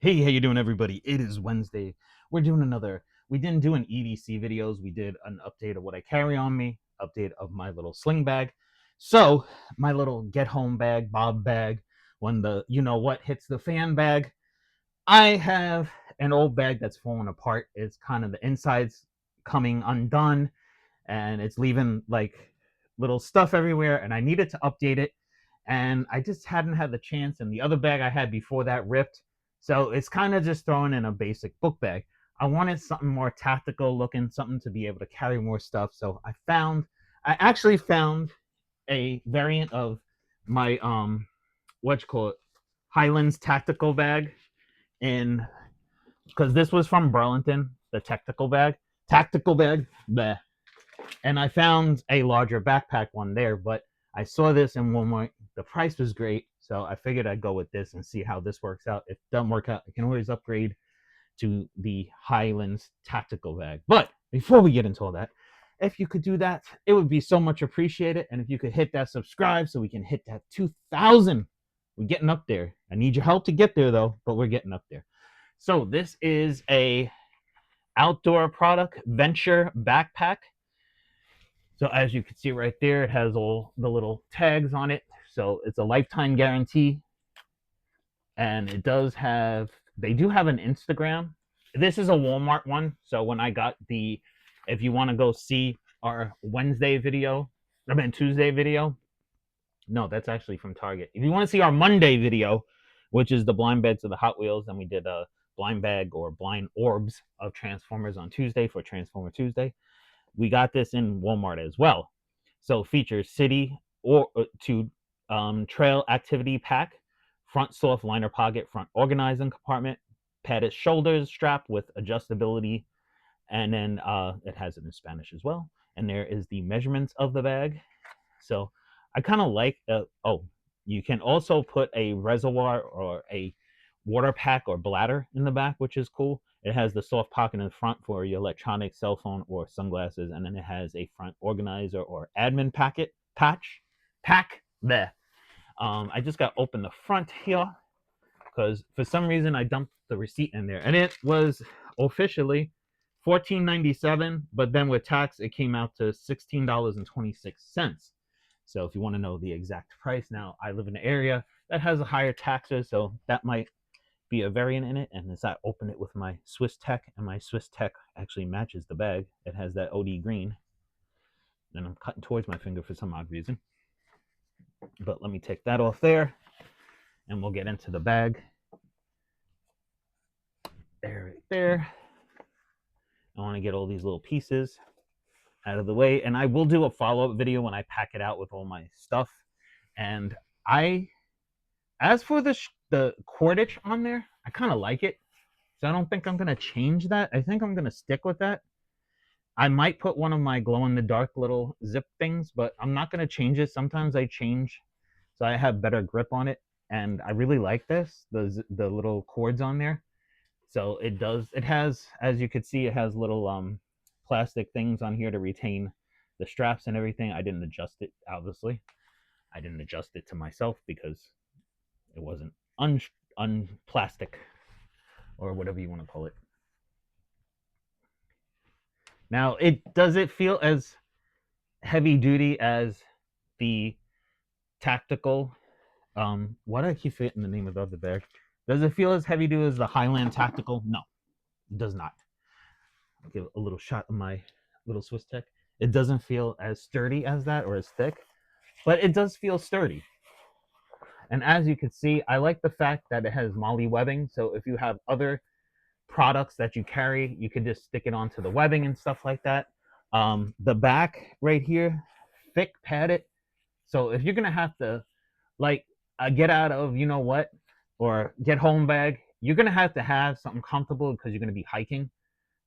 Hey, how you doing, everybody? It is Wednesday. We're doing another. We didn't do an EDC videos. We did an update of what I carry on me, update of my little sling bag. So my little get home bag, Bob bag, when the you know what hits the fan bag. I have an old bag that's falling apart. It's kind of the insides coming undone, and it's leaving like little stuff everywhere. And I needed to update it, and I just hadn't had the chance. And the other bag I had before that ripped, so it's kind of just thrown in a basic book bag. I wanted something more tactical looking, something to be able to carry more stuff. So I actually found a variant of my what you call it, Highlands tactical bag in because this was from Burlington, the tactical bag, bleh. And I found a larger backpack one there, but I saw this in Walmart. The price was great, so I figured I'd go with this and see how this works out. If it doesn't work out, I can always upgrade to the Highlands tactical bag. But before we get into all that, if you could do that, it would be so much appreciated. And if you could hit that subscribe so we can hit that 2,000. We're getting up there. I need your help to get there though, but we're getting up there. So this is a outdoor product venture backpack. So as you can see right there, it has all the little tags on it. So it's a lifetime guarantee. And they do have an Instagram. This is a Walmart one. So when I got if you want to go see our Tuesday video, no, that's actually from Target. If you want to see our Monday video, which is the blind bags of the Hot Wheels, then we did a blind bag or blind orbs of Transformers on Tuesday for Transformer Tuesday. We got this in Walmart as well. So features city or to trail activity pack, front soft liner pocket, front organizing compartment, padded shoulders strap with adjustability, and then it has it in Spanish as well. And there is the measurements of the bag. So I kind of like. You can also put a reservoir or a water pack or bladder in the back, which is cool. It has the soft pocket in the front for your electronic, cell phone, or sunglasses, and then it has a front organizer or admin pack there. I just got to open the front here because for some reason I dumped the receipt in there, and it was officially $14.97, but then with tax it came out to $16.26. So if you want to know the exact price, now I live in an area that has a higher taxes, so that might be a variant in it. And as I open it with my Swiss Tech, and my Swiss Tech actually matches the bag, it has that OD green. And I'm cutting towards my finger for some odd reason. But let me take that off there, and we'll get into the bag. Right there. I want to get all these little pieces out of the way, and I will do a follow-up video when I pack it out with all my stuff. And as for the cordage on there, I kind of like it, so I don't think I'm gonna change that. I think I'm gonna stick with that. I might put one of my glow-in-the-dark little zip things, but I'm not gonna change it. Sometimes I change so I have better grip on it, and I really like this, the little cords on there. So it has, as you can see, it has little plastic things on here to retain the straps and everything. I didn't adjust it, obviously. I didn't adjust it to myself because it wasn't unplastic or whatever you want to call it. Now, does it feel as heavy duty as the tactical? Why do I keep forgetting the name of the other bag? Does it feel as heavy duty as the Highland tactical? No, it does not. I'll give a little shot of my little Swiss Tech. It doesn't feel as sturdy as that or as thick, but it does feel sturdy. And as you can see, I like the fact that it has MOLLE webbing. So if you have other products that you carry, you can just stick it onto the webbing and stuff like that. The back right here, thick padded. So if you're gonna have to like get out of or get home bag, you're gonna have to have something comfortable because you're gonna be hiking.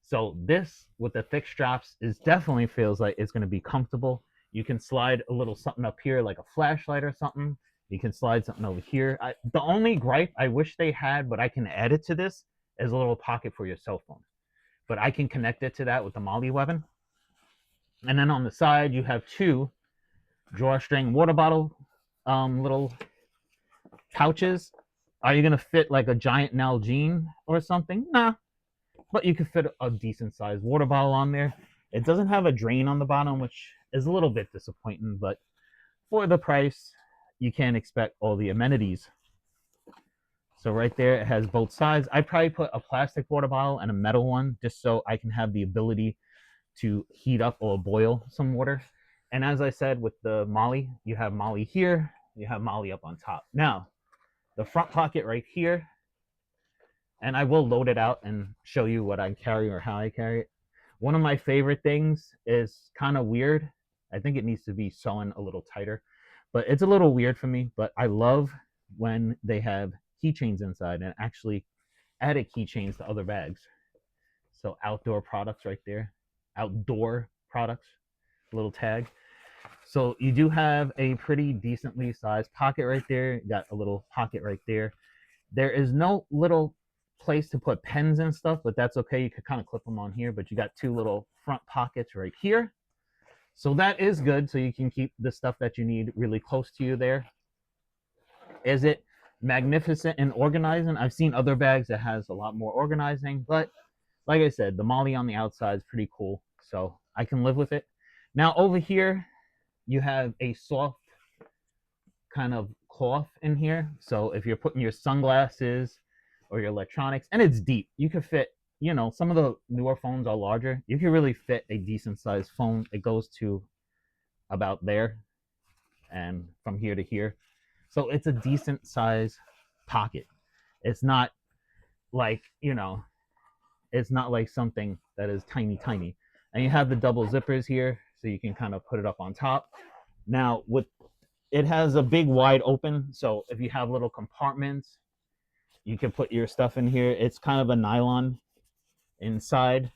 So this with the thick straps is definitely feels like it's gonna be comfortable. You can slide a little something up here like a flashlight or something. You can slide something over here. The only gripe I wish they had, but I can add it to this, is a little pocket for your cell phone. But I can connect it to that with the MOLLE webbing. And then on the side, you have two drawstring water bottle little pouches. Are you gonna fit like a giant Nalgene or something? Nah, but you could fit a decent sized water bottle on there. It doesn't have a drain on the bottom, which is a little bit disappointing, but for the price, you can't expect all the amenities. So right there, it has both sides. I probably put a plastic water bottle and a metal one just so I can have the ability to heat up or boil some water. And as I said with the Molly, you have Molly here, you have Molly up on top. Now, the front pocket right here, and I will load it out and show you what I carry or how I carry it. One of my favorite things is kind of weird. I think it needs to be sewn a little tighter, but it's a little weird for me. But I love when they have keychains inside and actually added keychains to other bags. So outdoor products right there, outdoor products, little tag. So you do have a pretty decently sized pocket right there. You got a little pocket right there. There is no little place to put pens and stuff, but that's okay. You could kind of clip them on here, but you got two little front pockets right here. So that is good. So you can keep the stuff that you need really close to you there. Is it magnificent and organizing? I've seen other bags that has a lot more organizing, but like I said, the Molly on the outside is pretty cool. So I can live with it. Now over here, you have a soft kind of cloth in here. So if you're putting your sunglasses or your electronics, and it's deep, you could fit, you know, some of the newer phones are larger. You can really fit a decent sized phone. It goes to about there and from here to here. So it's a decent size pocket. It's not like, you know, it's not like something that is tiny, tiny. And you have the double zippers here, so you can kind of put it up on top. Now, with it has a big wide open, so if you have little compartments, you can put your stuff in here. It's kind of a nylon inside,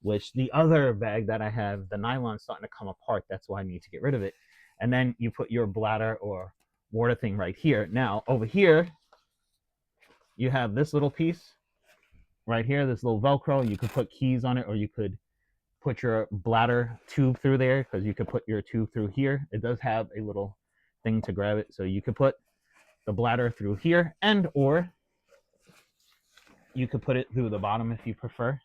which the other bag that I have, the nylon's starting to come apart. That's why I need to get rid of it. And then you put your bladder or water thing right here. Now, over here, you have this little piece right here, this little Velcro. You could put keys on it, or you could put your bladder tube through there, because you could put your tube through here. It does have a little thing to grab it, so you could put the bladder through here, and or you could put it through the bottom if you prefer.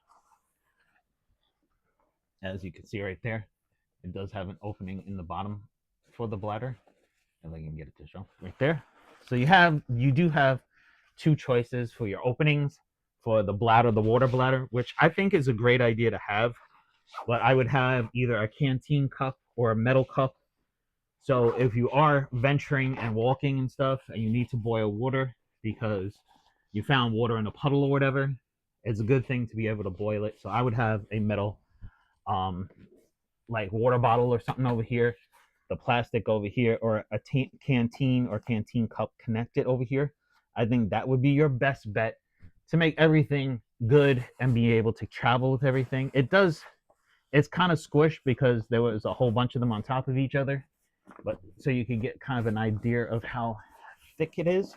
As you can see right there, it does have an opening in the bottom for the bladder. If I can get it to show right there. So you do have two choices for your openings for the bladder, the water bladder, which I think is a great idea to have. But I would have either a canteen cup or a metal cup. So if you are venturing and walking and stuff and you need to boil water because you found water in a puddle or whatever, it's a good thing to be able to boil it. So I would have a metal like water bottle or something over here, the plastic over here, or a canteen or canteen cup connected over here. I think that would be your best bet to make everything good and be able to travel with everything. It's kind of squished because there was a whole bunch of them on top of each other, but so you can get kind of an idea of how thick it is.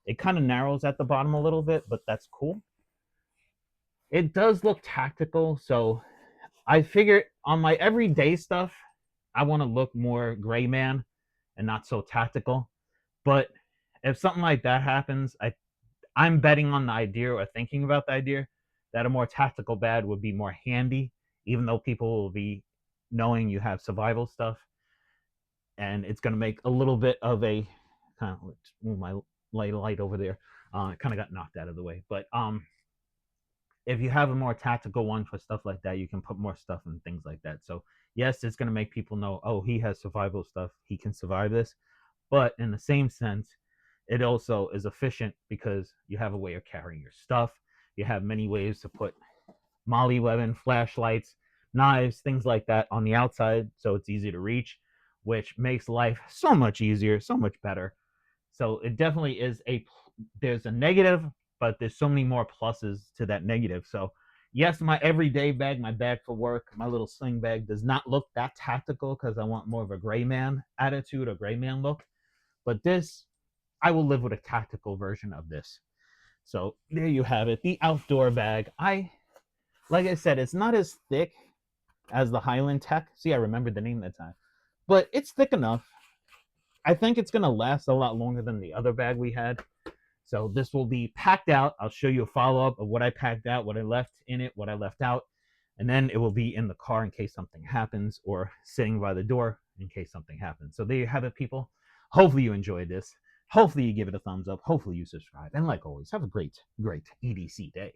It kind of narrows at the bottom a little bit, but that's cool. It does look tactical, so I figured on my everyday stuff, I want to look more gray man and not so tactical. But if something like that happens, I'm betting on the idea or thinking about the idea that a more tactical bag would be more handy, even though people will be knowing you have survival stuff. And it's going to make a little bit of a kind of move my light over there. It kind of got knocked out of the way. But if you have a more tactical one for stuff like that, you can put more stuff and things like that. So yes, it's going to make people know, oh, he has survival stuff. He can survive this. But in the same sense, it also is efficient because you have a way of carrying your stuff. You have many ways to put molly weapon, flashlights, knives, things like that on the outside, so it's easy to reach, which makes life so much easier, so much better. So it definitely is there's a negative, but there's so many more pluses to that negative. So yes, my everyday bag, my bag for work, my little sling bag does not look that tactical because I want more of a gray man attitude or gray man look. But this, I will live with a tactical version of this. So there you have it, the outdoor bag. Like I said, it's not as thick as the Highland Tech. See, I remembered the name that time. But it's thick enough. I think it's going to last a lot longer than the other bag we had. So this will be packed out. I'll show you a follow-up of what I packed out, what I left in it, what I left out, and then it will be in the car in case something happens, or sitting by the door in case something happens. So there you have it, people. Hopefully you enjoyed this. Hopefully you give it a thumbs up. Hopefully you subscribe. And like always, have a great, great EDC day.